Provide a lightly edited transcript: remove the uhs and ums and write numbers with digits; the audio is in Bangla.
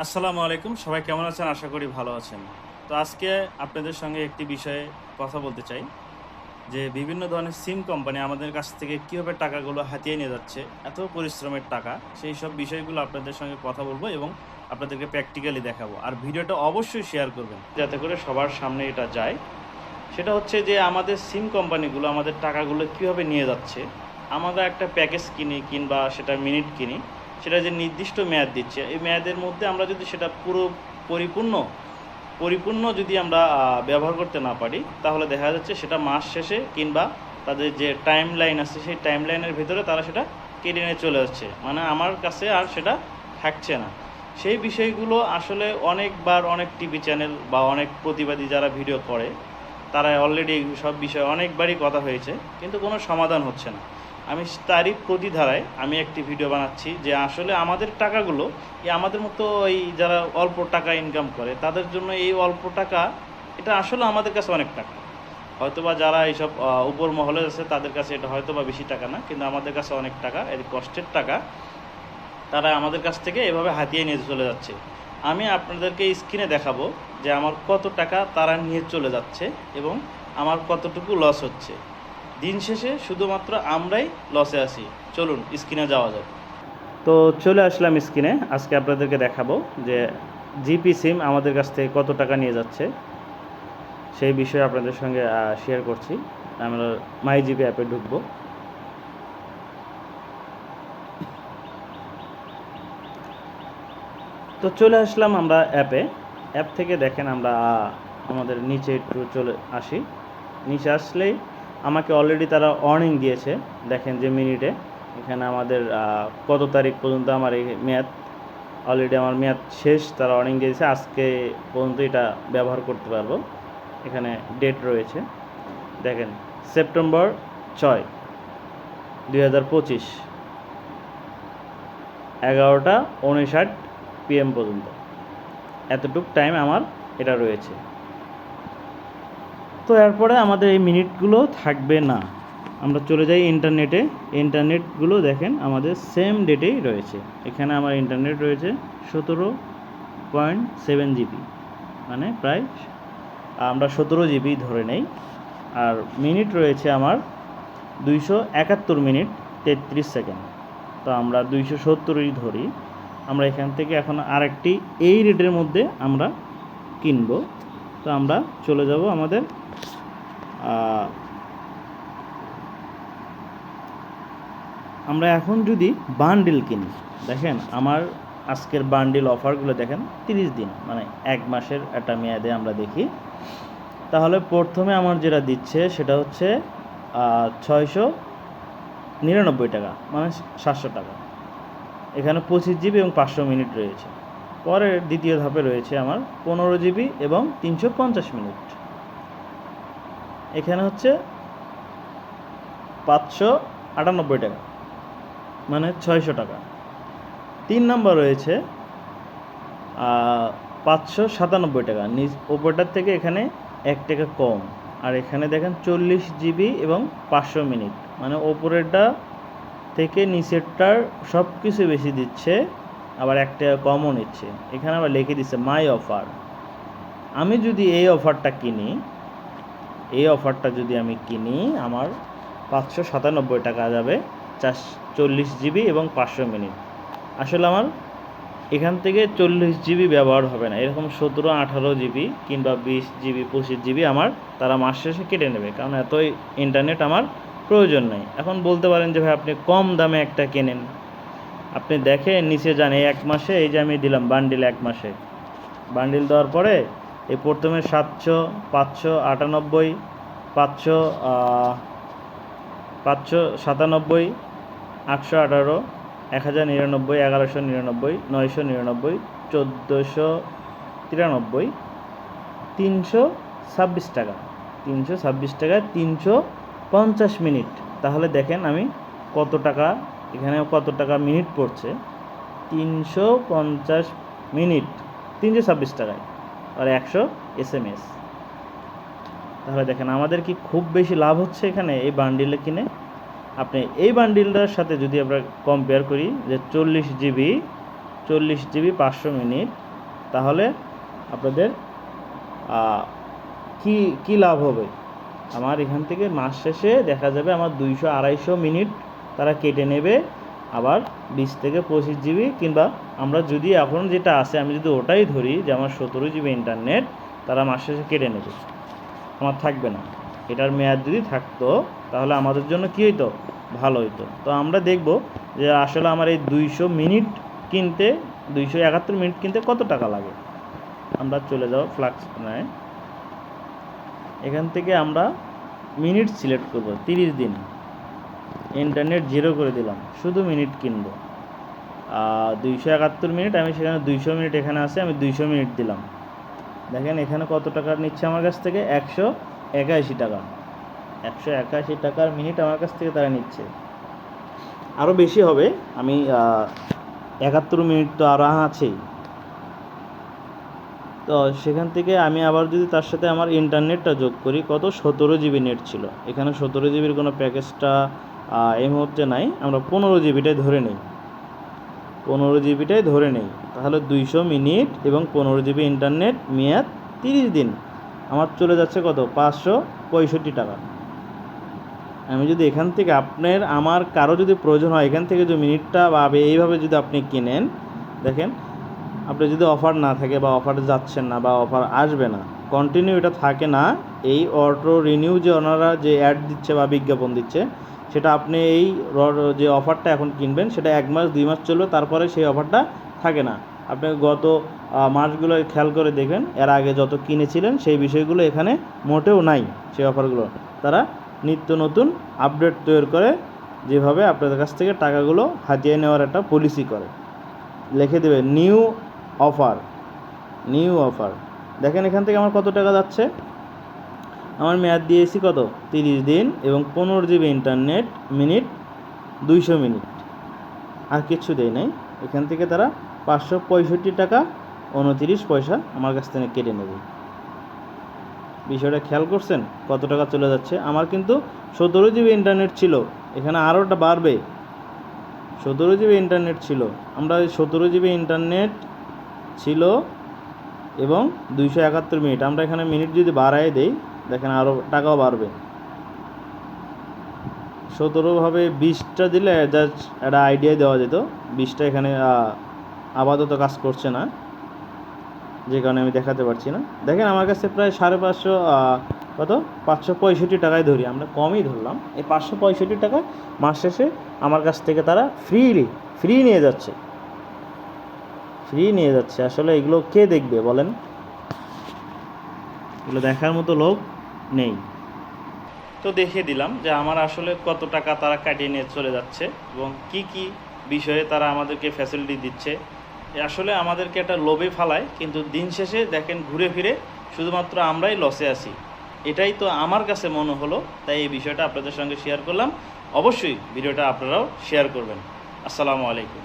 আসসালামু আলাইকুম, সবাই কেমন আছেন? আশা করি ভালো আছেন। তো আজকে আপনাদের সঙ্গে একটি বিষয়ে কথা বলতে চাই যে বিভিন্ন ধরনের সিম কোম্পানি আমাদের কাছ থেকে কীভাবে টাকাগুলো হাতিয়ে নিয়ে যাচ্ছে, এত পরিশ্রমের টাকা। সেই সব বিষয়গুলো আপনাদের সঙ্গে কথা বলবো এবং আপনাদেরকে প্র্যাকটিক্যালি দেখাবো। আর ভিডিওটা অবশ্যই শেয়ার করবেন যাতে করে সবার সামনে এটা যায়। সেটা হচ্ছে যে আমাদের সিম কোম্পানিগুলো আমাদের টাকাগুলো কীভাবে নিয়ে যাচ্ছে। আমরা একটা প্যাকেজ কিনি কিংবা সেটা মিনিট কিনি, সেটা যে নির্দিষ্ট মেয়াদ দিচ্ছে, এই মেয়াদের মধ্যে আমরা যদি সেটা পুরো পরিপূর্ণ পরিপূর্ণ যদি আমরা ব্যবহার করতে না পারি, তাহলে দেখা যাচ্ছে সেটা মাস শেষে কিংবা তাদের যে টাইম লাইন আছে সেই টাইম লাইনের ভিতরে তারা সেটা কেটে নিয়ে চলে যাচ্ছে, মানে আমার কাছে আর সেটা থাকছে না। সেই বিষয়গুলো আসলে অনেকবার অনেক টিভি চ্যানেল বা অনেক প্রতিবাদী যারা ভিডিও করে তারা অলরেডি সব বিষয়ে অনেকবারই কথা হয়েছে, কিন্তু কোনো সমাধান হচ্ছে না। আমি তারই প্রতিধারায় আমি একটি ভিডিও বানাচ্ছি যে আসলে আমাদের টাকাগুলো আমাদের মতো এই যারা অল্প টাকা ইনকাম করে তাদের জন্য এই অল্প টাকা এটা আসলে আমাদের কাছে অনেক টাকা। হয়তোবা যারা এইসব উপর মহলে আছে তাদের কাছে এটা হয়তোবা বেশি টাকা না, কিন্তু আমাদের কাছে অনেক টাকা, এর কষ্টের টাকা তারা আমাদের কাছ থেকে এভাবে হাতিয়ে নিয়ে চলে যাচ্ছে। আমি আপনাদেরকে স্ক্রিনে দেখাবো যে আমার কত টাকা তারা নিয়ে চলে যাচ্ছে এবং আমার কতটুকু লস হচ্ছে। দিন শেষে শুধুমাত্র আমরাই লসে আছি। চলুন স্ক্রিনে যাওয়া যাক। তো চলে আসলাম স্ক্রিনে। আজকে আপনাদেরকে দেখাবো যে জিপি সিম আমাদের কাছ থেকে কত টাকা নিয়ে যাচ্ছে সেই বিষয়ে আপনাদের সঙ্গে শেয়ার করছি। আমরা মাই জিপি অ্যাপে ঢুকবো। তো চলে আসলাম আমরা অ্যাপ থেকে দেখেন আমরা আমাদের নিচে একটু চলে আসি। নিচে আসলেই আমাকে অলরেডি তারা ওয়ার্নিং দিয়েছে, দেখেন যে মিনিটে এখানে আমাদের কত তারিখ পর্যন্ত আমার এই মেয়াদ, অলরেডি আমার মেয়াদ শেষ, তারা ওয়ার্নিং দিয়েছে আজকে পর্যন্ত এটা ব্যবহার করতে পারবো। এখানে ডেট রয়েছে, দেখেন সেপ্টেম্বর 6, 2025, 11:59 PM পর্যন্ত এতটুক টাইম আমার এটা রয়েছে। তো এরপরে আমাদের এই মিনিটগুলো থাকবে না, আমরা চলে যাই ইন্টারনেটে। ইন্টারনেটগুলো দেখেন আমাদের সেম ডেটেই রয়েছে। এখানে আমার ইন্টারনেট রয়েছে 17.7 জিবি, মানে প্রায় আমরা 17 জিবি ধরে নেই। আর মিনিট রয়েছে আমার 271 মিনিট 33 সেকেন্ড। তো আমরা 270ই ধরি। আমরা এখান থেকে এখন আরেকটি এই রেটের মধ্যে আমরা কিনবো। তো আমরা চলে যাব আমাদের আমরা এখন যদি বান্ডিল কিনি, দেখেন আমার আজকের বান্ডিল অফারগুলো দেখেন 30 দিন, মানে 1 মাসের একটা মেয়াদে আমরা দেখি। তাহলে প্রথমে আমার যেটা দিচ্ছে সেটা হচ্ছে 699 টাকা, মানে 700 টাকা। এখানে 25 জিবি এবং 500 মিনিট রয়েছে। পরের দ্বিতীয় ধাপে রয়েছে আমার 15 জিবি এবং 350 মিনিট। এখানে হচ্ছে 598 টাকা, মানে 600 টাকা। 3 নম্বর রয়েছে 597 টাকা, নিজ ওপরটার থেকে এখানে 1 টাকা কম। আর এখানে দেখেন 40 জিবি এবং 500 মিনিট, মানে ওপরেরটা থেকে নিচেরটার সব কিছু বেশি দিচ্ছে, আবার 1 টাকা কমও নিচ্ছে। এখানে আবার লিখে দিচ্ছে মাই অফার। আমি যদি এই অফারটা কিনি, আমার 597 টাকা যাবে, 40 জিবি এবং 500 মিনিট। আসলে আমার এখান থেকে 40 জিবি ব্যবহার হবে না, এরকম 17-18 জিবি কিংবা 20 জিবি 25 জিবি আমার তারা মাস শেষে কেটে নেবে, কারণ এতই ইন্টারনেট আমার প্রয়োজন নেই। এখন বলতে পারেন যে ভাই আপনি কম দামে একটা কেনেন, আপনি দেখেন নিচে যান, এই 1 মাসে এই যে আমি দিলাম বান্ডিল, 1 মাসে বান্ডিল দেওয়ার পরে এই প্রথমে 700, 598, 597, 818, 1099, 1199, 999, 1493, 326 টাকা, 326 টাকায় 350 মিনিট। তাহলে দেখেন আমি কত টাকা, এখানে কত টাকা মিনিট পড়ছে, 350 মিনিট 326 টাকায়, আর 100 SMS। তাহলে দেখেন আমাদের কি খুব বেশি লাভ হচ্ছে এখানে এই বান্ডিলে কিনে। আপনি এই বান্ডিলটার সাথে যদি আমরা কম্পেয়ার করি যে 40 জিবি 500 মিনিট তাহলে আপনাদের কি কি লাভ হবে? আমার এখান থেকে মাস শেষে দেখা যাবে আমার 200-250 মিনিট তারা কেটে নেবে, আবার 20 থেকে 25 জিবি, কিংবা আমরা যদি এখন যেটা আছে আমি যদি ওটাই ধরি যে আমার 17 জিবি ইন্টারনেট, তারা মাস শেষে কেটে নেবে, আমার থাকবে না। এটার মেয়াদ যদি থাকতো তাহলে আমাদের জন্য কী হইতো? ভালো হইতো। তো আমরা দেখব যে আসলে আমার এই 200 মিনিট কিনতে, 271 মিনিট কিনতে কত টাকা লাগে। আমরা চলে যাব ফ্লাক্স প্ল্যানে, এখান থেকে আমরা মিনিট সিলেক্ট করব, 30 দিন ইন্টারনেট জিরো করে দিলাম, শুধু মিনিট কিনব। 271 মিনিট, আমি সেখানে 200 মিনিট এখানে আছে, আমি 200 মিনিট দিলাম। দেখেন এখানে কত টাকা নিচ্ছে আমার কাছ থেকে? 181 টাকা। 181 টাকার মিনিট আমার কাছ থেকে তারা নিচ্ছে। আরও বেশি হবে, আমি 71 মিনিট তো আরও আছেই। তো সেখান থেকে আমি আবার যদি তার সাথে আমার ইন্টারনেটটা যোগ করি, কত? 17 জিবি নেট ছিল এখানে। 17 জিবির কোনো প্যাকেজটা এই মুহূর্তে নাই, আমরা 15 জিবিটাই ধরে নিই। 15 জিবিটাই ধরে নেই, তাহলে 200 মিনিট এবং 15 জিবি ইন্টারনেট, মেয়াদ 30 দিন, আমার চলে যাচ্ছে কত? 565 টাকা। আমি যদি এখান থেকে আমার কারো যদি প্রয়োজন হয়, এখান থেকে যে মিনিটটা বা এইভাবে যদি আপনি কিনেন, দেখেন আপনি যদি অফার না থাকে বা অফারে যাচ্ছেন না বা অফার আসবে না, কন্টিনিউ এটা থাকে না, এই অটো রিনিউ যে ওনারা যে অ্যাড দিচ্ছে বা বিজ্ঞাপন দিচ্ছে, সেটা আপনি এই যে অফারটা এখন কিনবেন সেটা 1 মাস 2 মাস চলবে, তারপরে সেই অফারটা থাকে না। আপনি গত মাসগুলো খেয়াল করে দেখবেন, এর আগে যত কিনেছিলেন সেই বিষয়গুলো এখানে মোটেও নাই। সেই অফারগুলো তারা নিত্য নতুন আপডেট তৈরি করে, যেভাবে আপনাদের কাছ থেকে টাকাগুলো হাতিয়ে নেওয়ার একটা পলিসি করে, লিখে দেবে নিউ অফার। দেখেন এখান থেকে আমার কত টাকা যাচ্ছে। আমার মেয়াদ দিয়েছি কত? 30 দিন এবং 15 জিবি ইন্টারনেট, মিনিট 200 মিনিট, আর কিছু দেয় নাই। এখান থেকে তারা 565 টাকা 29 পয়সা আমার কাছ থেকে কেটে নেবে। বিষয়টা খেয়াল করছেন কত টাকা চলে যাচ্ছে? আমার কিন্তু 17 জিবি ইন্টারনেট ছিল, এখানে আরোটা বাড়বে। 17 জিবি ইন্টারনেট ছিল, আমরা 17 জিবি ইন্টারনেট ছিল এবং 271 মিনিট, আমরা এখানে মিনিট যদি বাড়াই দেই, দেখেন আরও টাকাও বাড়বে। 17 ভাবে 20টা দিলে জাস্ট একটা আইডিয়া দেওয়া যেত। 20টা এখানে আপাতত কাজ করছে না, যে কারণে আমি দেখাতে পারছি না। দেখেন আমার কাছে প্রায় 550 কত? 565 টাকায় ধরি, আমরা কমই ধরলাম। এই 565 টাকা মাস শেষে আমার কাছ থেকে তারা ফ্রি নিয়ে যাচ্ছে। আসলে এগুলো কে দেখবে বলেন? এগুলো দেখার মতো লোক নেই। তো দেখিয়ে দিলাম যে আমার আসলে কত টাকা তারা কাটিয়ে নিয়ে চলে যাচ্ছে এবং কি কি বিষয়ে তারা আমাদেরকে ফ্যাসিলিটি দিচ্ছে। আসলে আমাদেরকে একটা লোভে ফালায়, কিন্তু দিন শেষে দেখেন ঘুরে ফিরে শুধুমাত্র আমরাই লসে আছি। এটাই তো আমার কাছে মনে হলো, তাই এই বিষয়টা আপনাদের সঙ্গে শেয়ার করলাম। অবশ্যই ভিডিওটা আপনারাও শেয়ার করবেন। আসসালামু আলাইকুম।